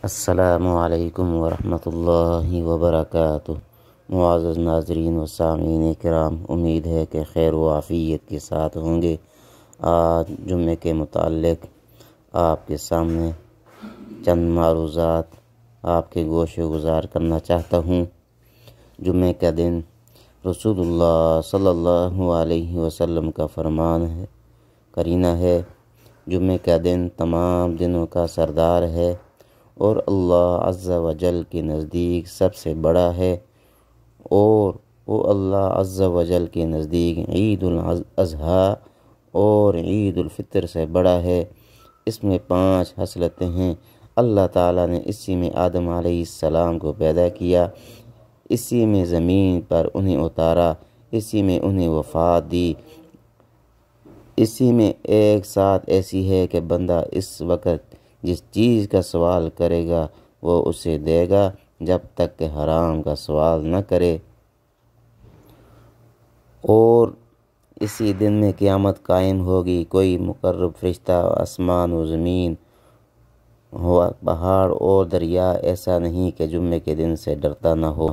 السلام علیکم ورحمۃ اللہ وبرکاتہ۔ معزز ناظرین و سامعین کرام، امید ہے کہ خیر و عافیت کے ساتھ ہوں گے۔ آج جمعے کے متعلق آپ کے سامنے چند معروضات آپ کے گوش گزار کرنا چاہتا ہوں۔ جمعے کا دن رسول اللہ صلی اللہ علیہ وسلم کا فرمان ہے، کرینہ ہے۔ جمعے کا دن تمام دنوں کا سردار ہے اور اللہ عز و جل کے نزدیک سب سے بڑا ہے، اور وہ اللہ عز و جل کے نزدیک عید الاضحیٰ اور عید الفطر سے بڑا ہے۔ اس میں 5 خصلتیں ہیں۔ اللہ تعالیٰ نے اسی میں آدم علیہ السلام کو پیدا کیا، اسی میں زمین پر انہیں اتارا، اسی میں انہیں وفات دی، اسی میں ایک ساتھ ایسی ہے کہ بندہ اس وقت جس چیز کا سوال کرے گا وہ اسے دے گا جب تک کہ حرام کا سوال نہ کرے، اور اسی دن میں قیامت قائم ہوگی۔ کوئی مقرب فرشتہ آسمان و زمین ہوا، پہاڑ اور دریا ایسا نہیں کہ جمعے کے دن سے ڈرتا نہ ہو۔